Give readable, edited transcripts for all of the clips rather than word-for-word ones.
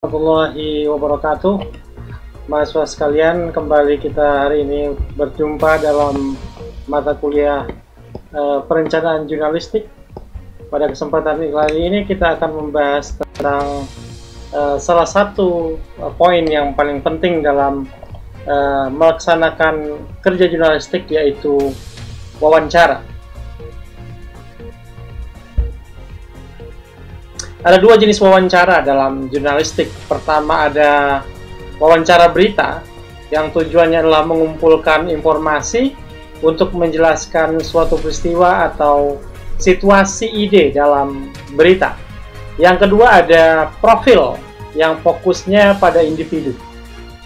Warahmatullahi wabarakatuh. Mahasiswa sekalian, kembali kita hari ini berjumpa dalam mata kuliah perencanaan jurnalistik. Pada kesempatan kali ini kita akan membahas tentang salah satu poin yang paling penting dalam melaksanakan kerja jurnalistik, yaitu wawancara. Ada dua jenis wawancara dalam jurnalistik. Pertama, ada wawancara berita yang tujuannya adalah mengumpulkan informasi untuk menjelaskan suatu peristiwa atau situasi ide dalam berita. Yang kedua, ada profil yang fokusnya pada individu.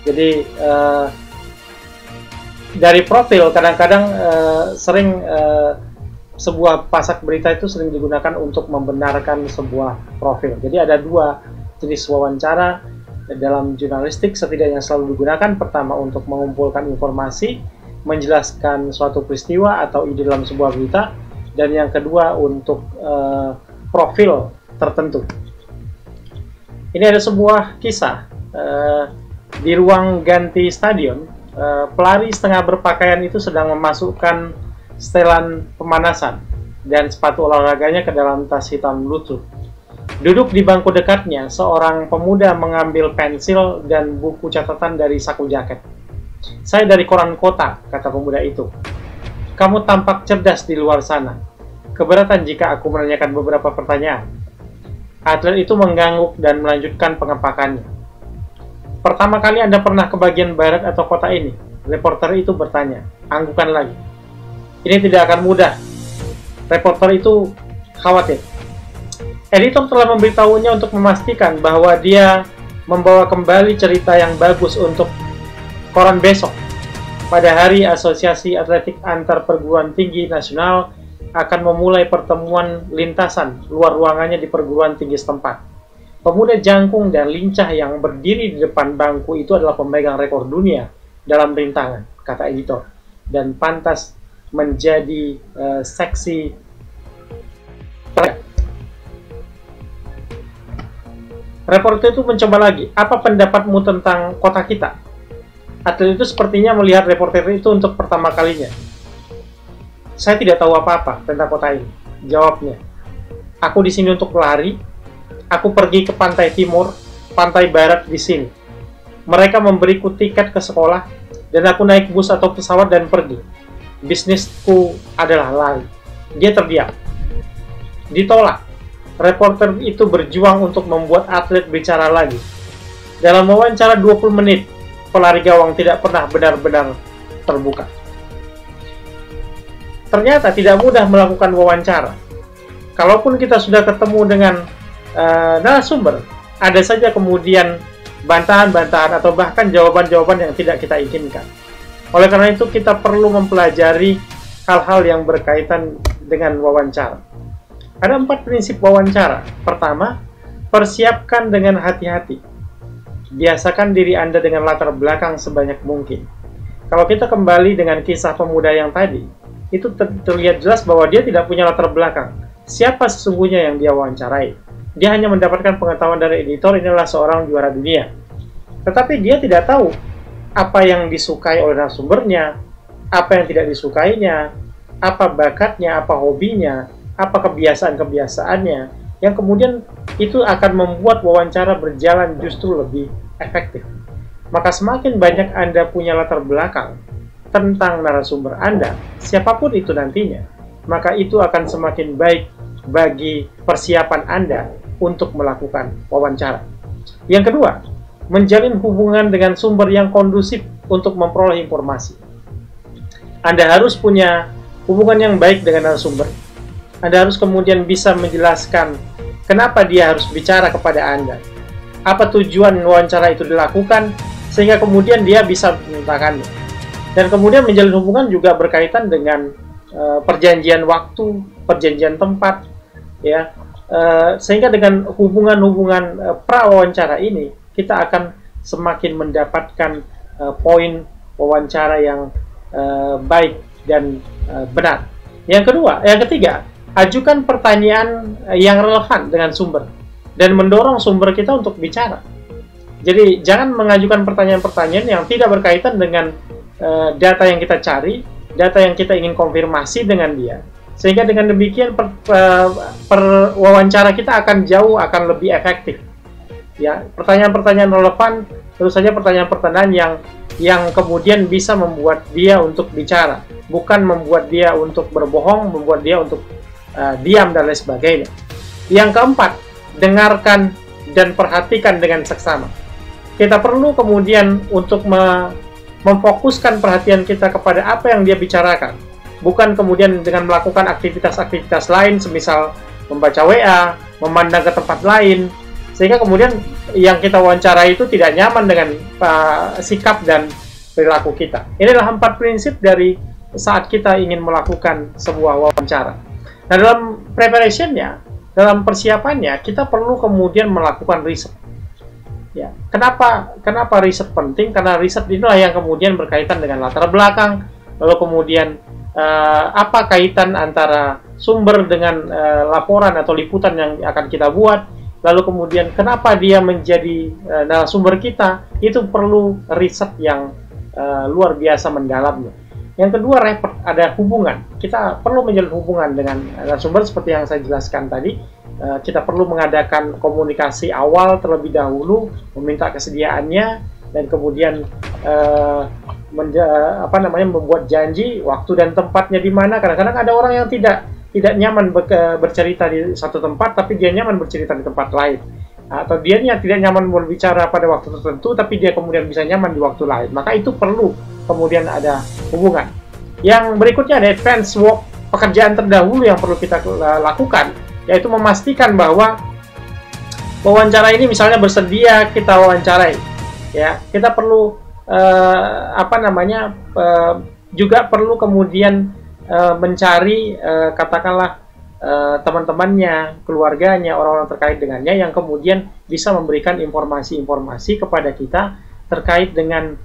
Jadi dari profil kadang-kadang sebuah pasak berita itu sering digunakan untuk membenarkan sebuah profil. Jadi ada dua jenis wawancara dalam jurnalistik setidaknya selalu digunakan. Pertama, untuk mengumpulkan informasi, menjelaskan suatu peristiwa atau ide dalam sebuah berita. Dan yang kedua, untuk profil tertentu. Ini ada sebuah kisah di ruang ganti stadion. Pelari setengah berpakaian itu sedang memasukkan setelan pemanasan dan sepatu olahraganya ke dalam tas hitam Bluetooth. Duduk di bangku dekatnya, seorang pemuda mengambil pensil dan buku catatan dari saku jaket. "Saya dari koran kota," kata pemuda itu. "Kamu tampak cerdas di luar sana. Keberatan jika aku menanyakan beberapa pertanyaan?" Atlet itu mengangguk dan melanjutkan pengepakannya. "Pertama kali Anda pernah ke bagian barat atau kota ini?" Reporter itu bertanya. "Anggukan lagi." "Ini tidak akan mudah." Reporter itu khawatir. Editor telah memberitahunya untuk memastikan bahwa dia membawa kembali cerita yang bagus untuk koran besok. Pada hari Asosiasi Atletik Antar Perguruan Tinggi Nasional akan memulai pertemuan lintasan luar ruangannya di perguruan tinggi setempat. Pemuda jangkung dan lincah yang berdiri di depan bangku itu adalah pemegang rekor dunia dalam rintangan, kata editor, dan pantas menjadi seksi. Reporter itu mencoba lagi. "Apa pendapatmu tentang kota kita?" Atlet itu sepertinya melihat reporter itu untuk pertama kalinya. "Saya tidak tahu apa-apa tentang kota ini," jawabnya. "Aku di sini untuk lari. Aku pergi ke pantai timur, pantai barat di sini. Mereka memberiku tiket ke sekolah, dan aku naik bus atau pesawat dan pergi. Bisnisku adalah lari." Dia terdiam. Ditolak. Reporter itu berjuang untuk membuat atlet bicara lagi. Dalam wawancara 20 menit, pelari gawang tidak pernah benar-benar terbuka. Ternyata tidak mudah melakukan wawancara. Kalaupun kita sudah ketemu dengan narasumber, ada saja kemudian bantahan-bantahan atau bahkan jawaban-jawaban yang tidak kita inginkan. Oleh karena itu, kita perlu mempelajari hal-hal yang berkaitan dengan wawancara. Ada 4 prinsip wawancara. Pertama, persiapkan dengan hati-hati. Biasakan diri Anda dengan latar belakang sebanyak mungkin. Kalau kita kembali dengan kisah pemuda yang tadi, itu terlihat jelas bahwa dia tidak punya latar belakang. Siapa sesungguhnya yang dia wawancarai? Dia hanya mendapatkan pengetahuan dari editor, ini adalah seorang juara dunia. Tetapi dia tidak tahu apa yang disukai oleh narasumbernya, apa yang tidak disukainya, apa bakatnya, apa hobinya, apa kebiasaan-kebiasaannya, yang kemudian itu akan membuat wawancara berjalan justru lebih efektif. Maka semakin banyak Anda punya latar belakang tentang narasumber Anda, siapapun itu nantinya, maka itu akan semakin baik bagi persiapan Anda untuk melakukan wawancara. Yang kedua, menjalin hubungan dengan sumber yang kondusif untuk memperoleh informasi. Anda harus punya hubungan yang baik dengan narasumber. Anda harus kemudian bisa menjelaskan kenapa dia harus bicara kepada Anda. Apa tujuan wawancara itu dilakukan, sehingga kemudian dia bisa menceritakannya. Dan kemudian menjalin hubungan juga berkaitan dengan perjanjian waktu, perjanjian tempat, ya. Sehingga dengan hubungan-hubungan pra-wawancara ini, kita akan semakin mendapatkan poin wawancara yang baik dan benar. Yang ketiga, ajukan pertanyaan yang relevan dengan sumber dan mendorong sumber kita untuk bicara. Jadi jangan mengajukan pertanyaan-pertanyaan yang tidak berkaitan dengan data yang kita cari, data yang kita ingin konfirmasi dengan dia. Sehingga dengan demikian wawancara kita akan lebih efektif. Ya, pertanyaan-pertanyaan relevan, terus saja pertanyaan-pertanyaan yang kemudian bisa membuat dia untuk bicara, bukan membuat dia untuk berbohong, membuat dia untuk diam dan lain sebagainya. Yang keempat, dengarkan dan perhatikan dengan seksama. Kita perlu kemudian untuk memfokuskan perhatian kita kepada apa yang dia bicarakan, bukan kemudian dengan melakukan aktivitas-aktivitas lain, semisal membaca WA, memandang ke tempat lain, sehingga kemudian yang kita wawancarai itu tidak nyaman dengan sikap dan perilaku kita. Inilah 4 prinsip dari saat kita ingin melakukan sebuah wawancara. Nah, dalam preparationnya, dalam persiapannya, kita perlu kemudian melakukan riset. Ya, kenapa riset penting? Karena riset inilah yang kemudian berkaitan dengan latar belakang, lalu kemudian apa kaitan antara sumber dengan laporan atau liputan yang akan kita buat, lalu kemudian kenapa dia menjadi narasumber kita, itu perlu riset yang luar biasa mendalamnya. Yang kedua, ada hubungan. Kita perlu menjalin hubungan dengan narasumber seperti yang saya jelaskan tadi. Kita perlu mengadakan komunikasi awal terlebih dahulu, meminta kesediaannya, dan kemudian membuat janji waktu dan tempatnya di mana. Kadang-kadang ada orang yang tidak nyaman bercerita di satu tempat, tapi dia nyaman bercerita di tempat lain, atau dia tidak nyaman berbicara pada waktu tertentu, tapi dia kemudian bisa nyaman di waktu lain. Maka itu perlu kemudian ada hubungan. Yang berikutnya ada advance work, pekerjaan terdahulu yang perlu kita lakukan, yaitu memastikan bahwa wawancara ini misalnya bersedia kita wawancarai. Ya, kita perlu juga perlu kemudian mencari katakanlah teman-temannya, keluarganya, orang-orang terkait dengannya yang kemudian bisa memberikan informasi-informasi kepada kita terkait dengan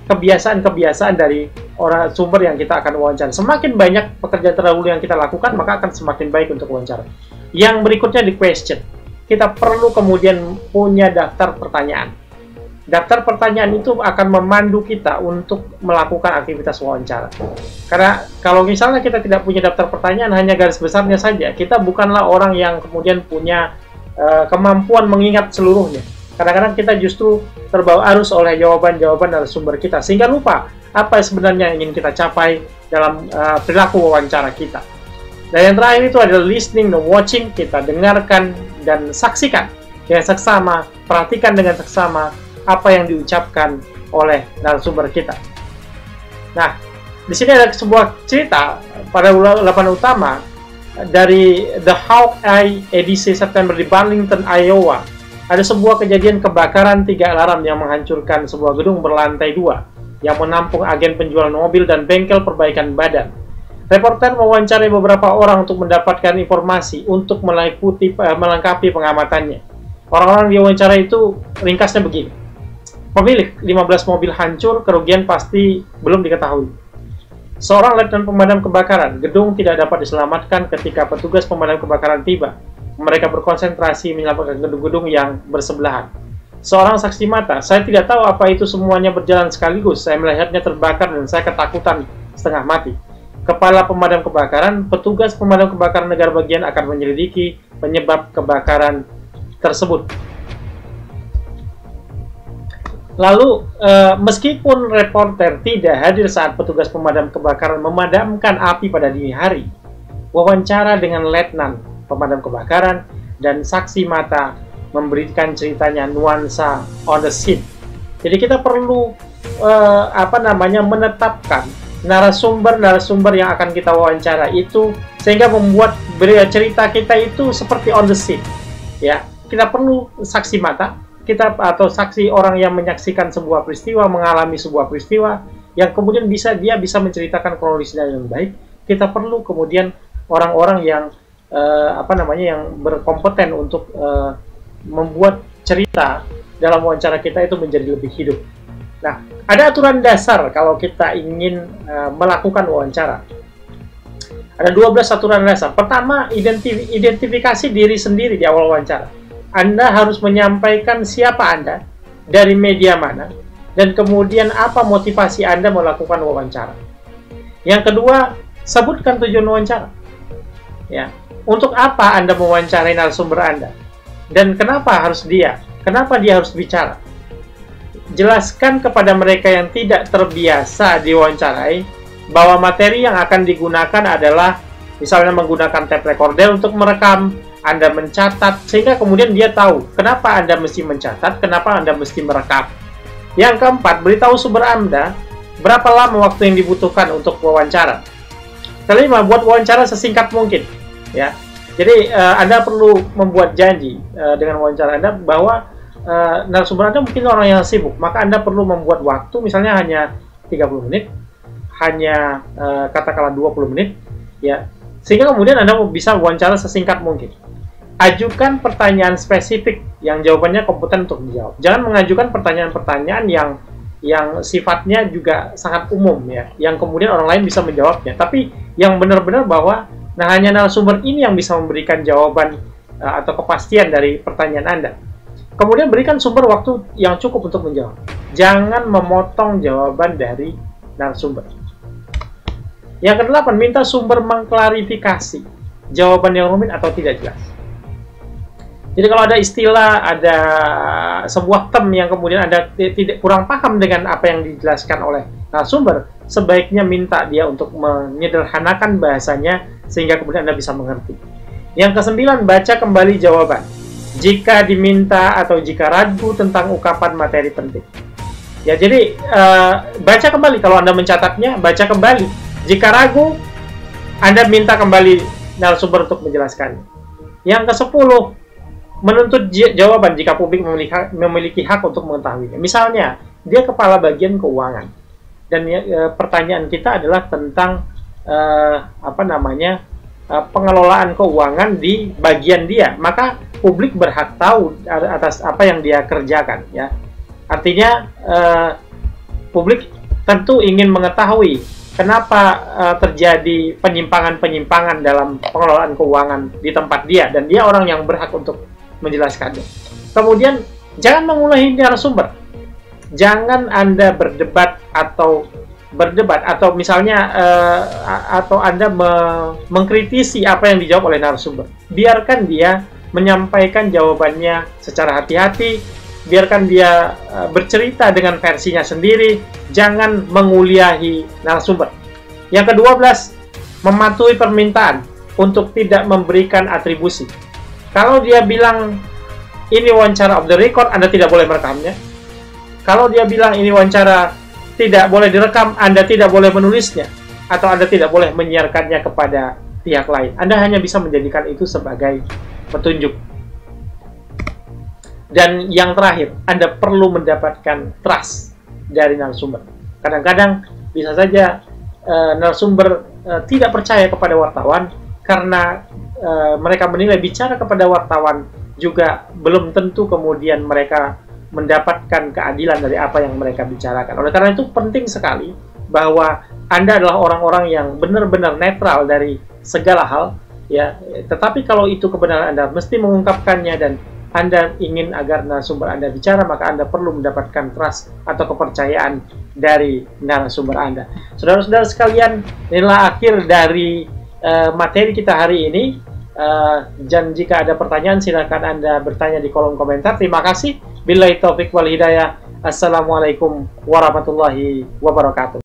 kebiasaan-kebiasaan dari orang sumber yang kita akan wawancara. Semakin banyak pekerjaan terdahulu yang kita lakukan, maka akan semakin baik untuk wawancara. Yang berikutnya di question. Kita perlu kemudian punya daftar pertanyaan. Daftar pertanyaan itu akan memandu kita untuk melakukan aktivitas wawancara. Karena kalau misalnya kita tidak punya daftar pertanyaan, hanya garis besarnya saja, kita bukanlah orang yang kemudian punya kemampuan mengingat seluruhnya. Kadang-kadang kita justru terbawa arus oleh jawaban-jawaban dari sumber kita, sehingga lupa apa sebenarnya yang ingin kita capai dalam perilaku wawancara kita. Dan yang terakhir itu adalah listening dan watching. Kita dengarkan dan saksikan dengan seksama, perhatikan dengan seksama apa yang diucapkan oleh narasumber kita. Nah, di sini ada sebuah cerita pada ulapan utama dari The Hawkeye edisi September di Burlington, Iowa. Ada sebuah kejadian kebakaran 3 alarm yang menghancurkan sebuah gedung berlantai 2 yang menampung agen penjual mobil dan bengkel perbaikan badan. Reporter mewawancarai beberapa orang untuk mendapatkan informasi untuk melengkapi pengamatannya. Orang-orang diwawancara itu ringkasnya begini. Pemilik 15 mobil hancur, kerugian pasti belum diketahui. Seorang letnan pemadam kebakaran, gedung tidak dapat diselamatkan ketika petugas pemadam kebakaran tiba. Mereka berkonsentrasi menyelamatkan gedung-gedung yang bersebelahan. Seorang saksi mata, saya tidak tahu apa itu semuanya berjalan sekaligus. Saya melihatnya terbakar dan saya ketakutan setengah mati. Kepala pemadam kebakaran, petugas pemadam kebakaran negara bagian akan menyelidiki penyebab kebakaran tersebut. Lalu, meskipun reporter tidak hadir saat petugas pemadam kebakaran memadamkan api pada dini hari, wawancara dengan letnan pemadam kebakaran dan saksi mata memberikan ceritanya nuansa on the scene. Jadi kita perlu menetapkan narasumber yang akan kita wawancara itu sehingga membuat cerita kita itu seperti on the scene. Ya, kita perlu saksi mata atau saksi orang yang menyaksikan sebuah peristiwa, mengalami sebuah peristiwa yang kemudian dia bisa menceritakan kronologisnya dengan baik. Kita perlu kemudian orang-orang yang yang berkompeten untuk membuat cerita dalam wawancara kita itu menjadi lebih hidup. Nah, ada aturan dasar kalau kita ingin melakukan wawancara. Ada 12 aturan dasar. Pertama, identifikasi diri sendiri di awal wawancara. Anda harus menyampaikan siapa Anda, dari media mana, dan kemudian apa motivasi Anda melakukan wawancara. Yang kedua, sebutkan tujuan wawancara. Ya, untuk apa Anda mewawancarai narasumber Anda? Dan kenapa harus dia? Kenapa dia harus bicara? Jelaskan kepada mereka yang tidak terbiasa diwawancarai bahwa materi yang akan digunakan adalah misalnya menggunakan tape recorder untuk merekam, Anda mencatat, sehingga kemudian dia tahu kenapa Anda mesti mencatat, kenapa Anda mesti merekam. Yang keempat, beritahu sumber Anda berapa lama waktu yang dibutuhkan untuk wawancara. Kelima, buat wawancara sesingkat mungkin. Ya, jadi Anda perlu membuat janji dengan wawancara Anda bahwa narasumber Anda mungkin orang yang sibuk, maka Anda perlu membuat waktu misalnya hanya 30 menit, hanya katakanlah 20 menit, ya, sehingga kemudian Anda bisa wawancara sesingkat mungkin. Ajukan pertanyaan spesifik yang jawabannya kompeten untuk dijawab. Jangan mengajukan pertanyaan-pertanyaan yang sifatnya juga sangat umum, ya, yang kemudian orang lain bisa menjawabnya, tapi yang benar-benar bahwa hanya narasumber ini yang bisa memberikan jawaban atau kepastian dari pertanyaan Anda. Kemudian berikan sumber waktu yang cukup untuk menjawab. Jangan memotong jawaban dari narasumber. Yang kedelapan, minta sumber mengklarifikasi jawaban yang rumit atau tidak jelas. Jadi kalau ada istilah, ada sebuah term yang kemudian Anda tidak kurang paham dengan apa yang dijelaskan oleh narasumber, sebaiknya minta dia untuk menyederhanakan bahasanya sehingga kemudian Anda bisa mengerti. Yang kesembilan, baca kembali jawaban jika diminta atau jika ragu tentang ungkapan materi penting. Ya, jadi baca kembali kalau Anda mencatatnya, baca kembali. Jika ragu, Anda minta kembali narasumber untuk menjelaskannya. Yang ke-10, menuntut jawaban jika publik memiliki hak untuk mengetahuinya. Misalnya, dia kepala bagian keuangan dan pertanyaan kita adalah tentang pengelolaan keuangan di bagian dia, maka publik berhak tahu atas apa yang dia kerjakan, ya. Artinya publik tentu ingin mengetahui kenapa terjadi penyimpangan-penyimpangan dalam pengelolaan keuangan di tempat dia, dan dia orang yang berhak untuk menjelaskannya. Kemudian jangan mengulangi narasumber. Jangan Anda berdebat atau misalnya atau Anda mengkritisi apa yang dijawab oleh narasumber. Biarkan dia menyampaikan jawabannya secara hati-hati, biarkan dia bercerita dengan versinya sendiri, jangan menguliahi narasumber. Yang ke-12, mematuhi permintaan untuk tidak memberikan atribusi. Kalau dia bilang ini wawancara off the record, Anda tidak boleh merekamnya. Kalau dia bilang ini wawancara tidak boleh direkam, Anda tidak boleh menulisnya, atau Anda tidak boleh menyiarkannya kepada pihak lain. Anda hanya bisa menjadikan itu sebagai petunjuk. Dan yang terakhir, Anda perlu mendapatkan trust dari narasumber. Kadang-kadang bisa saja narasumber tidak percaya kepada wartawan karena mereka menilai bicara kepada wartawan juga belum tentu kemudian mereka mendapatkan keadilan dari apa yang mereka bicarakan. Oleh karena itu penting sekali bahwa Anda adalah orang-orang yang benar-benar netral dari segala hal, ya. Tetapi kalau itu kebenaran, Anda mesti mengungkapkannya, dan Anda ingin agar narasumber Anda bicara, maka Anda perlu mendapatkan trust atau kepercayaan dari narasumber Anda. Saudara-saudara sekalian, inilah akhir dari materi kita hari ini. Dan jika ada pertanyaan, silakan Anda bertanya di kolom komentar. Terima kasih. Billahi taufik wal hidayah. Assalamualaikum warahmatullahi wabarakatuh.